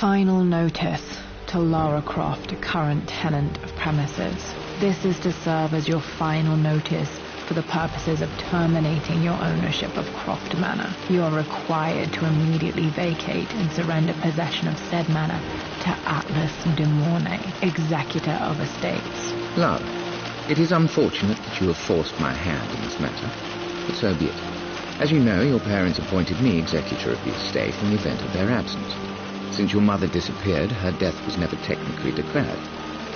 Final notice to Lara Croft, a current tenant of premises. This is to serve as your final notice for the purposes of terminating your ownership of Croft Manor. You are required to immediately vacate and surrender possession of said manor to Atlas de Mornay, executor of estates. Lara, it is unfortunate that you have forced my hand in this matter, but so be it. As you know, your parents appointed me executor of the estate in the event of their absence. Since your mother disappeared, her death was never technically declared,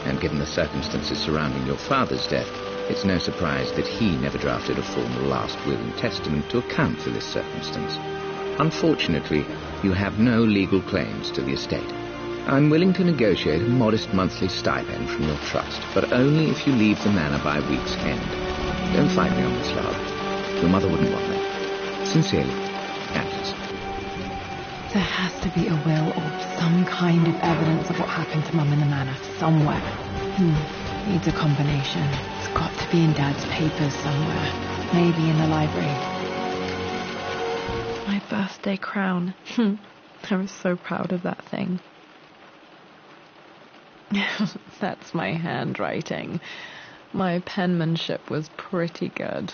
and given the circumstances surrounding your father's death, it's no surprise that he never drafted a formal last will and testament to account for this circumstance. Unfortunately, you have no legal claims to the estate. I'm willing to negotiate a modest monthly stipend from your trust, but only if you leave the manor by week's end. Don't fight me on this, love. Your mother wouldn't want that. Sincerely, Atlas. There has to be a will or some kind of evidence of what happened to Mum in the manor somewhere. Needs a combination. It's got to be in Dad's papers somewhere. Maybe in the library. My birthday crown. I was so proud of that thing. That's my handwriting. My penmanship was pretty good.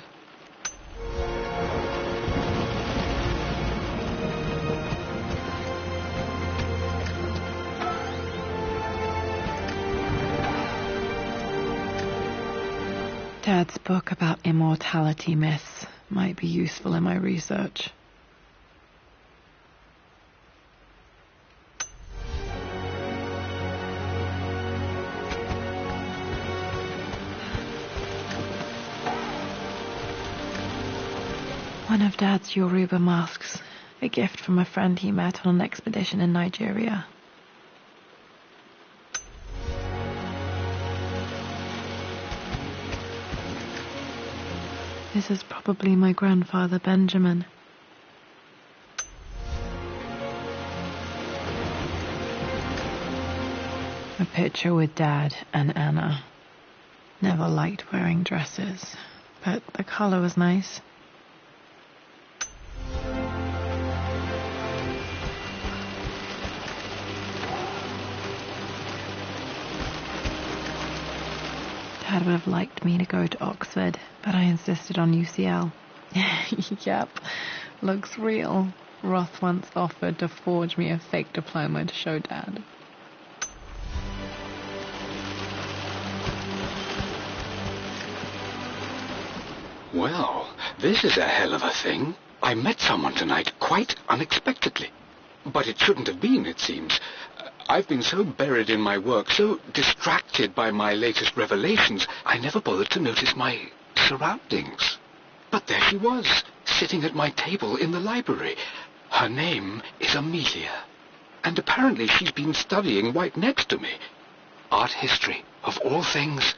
Dad's book about immortality myths might be useful in my research. One of Dad's Yoruba masks, a gift from a friend he met on an expedition in Nigeria. This is probably my grandfather Benjamin. A picture with Dad and Anna. Never liked wearing dresses, but the colour was nice. Dad would have liked me to go to Oxford, but I insisted on UCL. Yep, looks real. Roth once offered to forge me a fake diploma to show Dad. Well, this is a hell of a thing. I met someone tonight quite unexpectedly. But it shouldn't have been, it seems. I've been so buried in my work, so distracted by my latest revelations, I never bothered to notice my surroundings. But there she was, sitting at my table in the library. Her name is Amelia, and apparently she's been studying right next to me. Art history, of all things.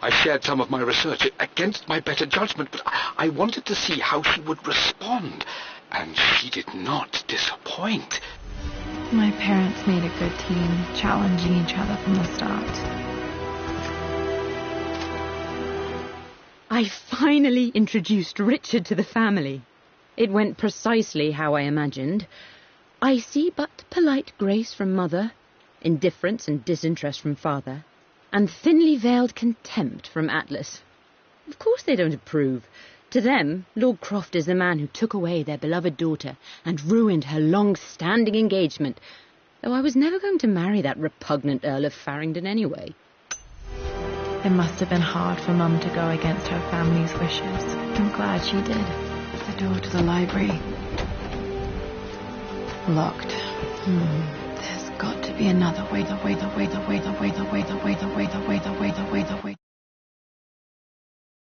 I shared some of my research against my better judgment, but I wanted to see how she would respond, and she did not disappoint. My parents made a good team, challenging each other from the start. I finally introduced Richard to the family. It went precisely how I imagined. I see but polite grace from mother, indifference and disinterest from father, and thinly veiled contempt from Atlas. Of course they don't approve. To them, Lord Croft is the man who took away their beloved daughter and ruined her long-standing engagement, though I was never going to marry that repugnant Earl of Farringdon anyway. It must have been hard for Mum to go against her family's wishes. I'm glad she did. The door to the library. Locked. There's got to be another way, the way.